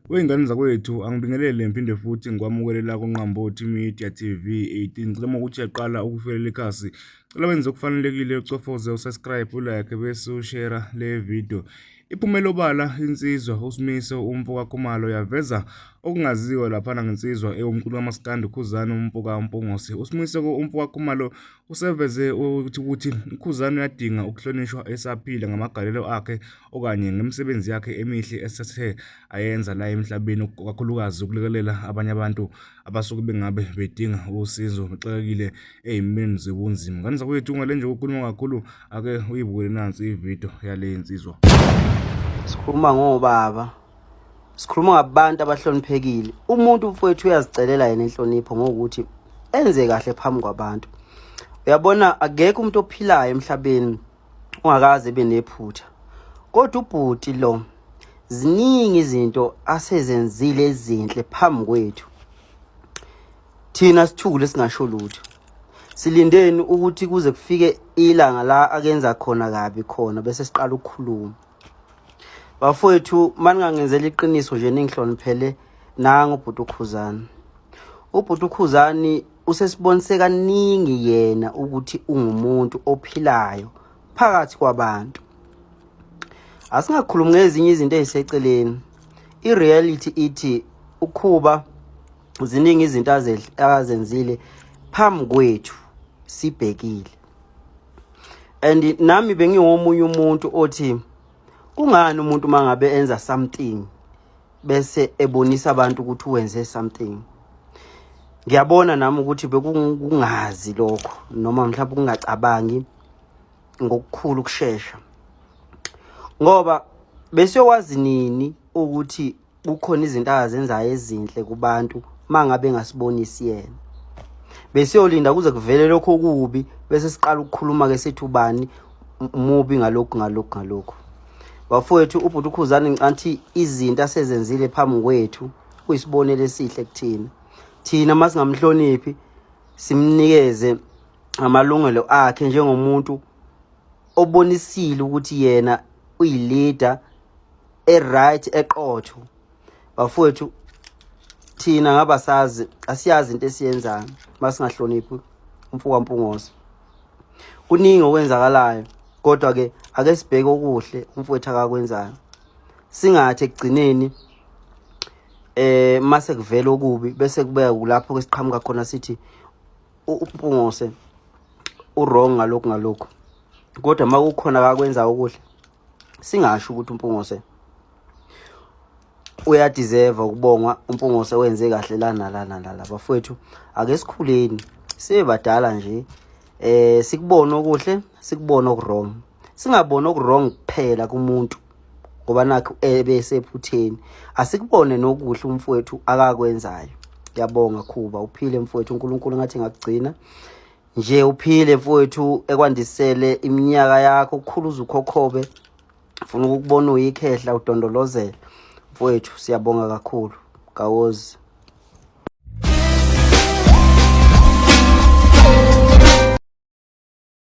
Wey'ngane zakwethu angibingelele ngiphinde futhi ngikwamukelela kuNqambothi Media TV 18. Ngicela ukuthi uyaqala ukufikela ikhasi. Cela wenze okufanelekile ucofoze usubscribe, ulike bese ushare le video. Iphumela obala insizwa uSimiso umfoka Khumalo yaveza okungaziwa laphana ngensizwa ewumculo kaMaskandi Khuzani umfoka Mpungose. uSimiso umfoka Khumalo useveze ukuthi uKhuzani uyadinga ukuhlonishwa esaphila ngamagalelo akhe okanye ngemisebenzi yakhe emihle esathe ayenza la emhlabeni, kakhulukazi ukulekelela abanye abantu abasuke bengabe bedinga usizo bexakekile ey'meni zobunzima. Ngane zakwethu ngale nje ukukhuluma kakhulu, ake uyibukele nansi ividiyo yale insizwa. Sikhuluma ngobaba, sikhuluma ngabantu abahloniphekile. Umuntu mfowethu uyazicelela yena inhlonipho ngokuthi enze kahle phambi kwabantu. Uyabona, akekho umuntu ophilayo emhlabeni ungakaze benephutha. Kodwa ubhuti lo, ziningi izinto asezenzile ezinhle phambi kwethu. Thina sithule singasho lutho. Silindeni ukuthi kuze kufike ilanga la akenza khona kabi khona bese siqala ukukhuluma. Bafowethu, maningangenzela iqiniso nje ningihloniphele nanga ubhuti uKhuzani. Ubhuti uKhuzani usesibonise kaningi yena ukuthi ungumuntu ophilayo phakathi kwabantu. Asingakhulumi ngezinye izinto eziseceleni. I-reality ithi ukhuba ziningi izinto azenzile phambi kwethu sibhekile. And nami bengiwomunye umuntu othi kungani umuntu mangabe enza something bese ebonisa abantu ukuthi wenze something. Ngiyabona nami ukuthi bekungazi lokho noma mhlawumbe kungacabangi ngokukhulu ukusheshsha. Ngoba bese wazi nini ukuthi kukhona izinto azenzayo ezinhle kubantu mangabe ngasibonisi yena. Bese yolinda kuze kuvele lokho kubi bese siqala ukukhuluma ke sethu bani mubi ngalokho. Bafowethu, ubhuti uKhuzani ngicathi izinto asezenzile phambi kwethu kuyisibonelo esihle kuthina. Thina masingamhloniphi simnikeze amalungelo akhe njengomuntu obonisile ukuthi yena uyi-leader right eqotho. Bafowethu, thina ngabasazi asiyazi into esiyenzayo masingahloniphi umfoka Mpungose. Kuningi okwenzakalayo, kodwa ke ake sibheke okuhle umfowethu akakwenzayo. Singathi ekugcineni mase kuvela okubi bese kubeka kulapho ke siqhamuka khona sithi uMpungose wrong ngalokho. Kodwa makukhona akakwenza okuhle singasho ukuthi uMpungose uyadeserve ukubongwa. uMpungose wenze kahle la. Bafowethu, ake sikhuleni sebadala nje, sikubona okuhle sikubona okwrong. Singaboni okwrong kuphela kumuntu ngoba nakho ebesephutheni. Asikubone nokuhle umfowethu akakwenzayo. Ngiyabonga Khuba, uphile mfowethu, uNkulunkulu ngathi ngakugcina nje uphile mfowethu, ekwandisele iminyaka yakho, ukukhuluza ukhokhobe. Ufuna ukubona uyikhehla udondolozela mfowethu, siyabonga kakhulu. Gawozi.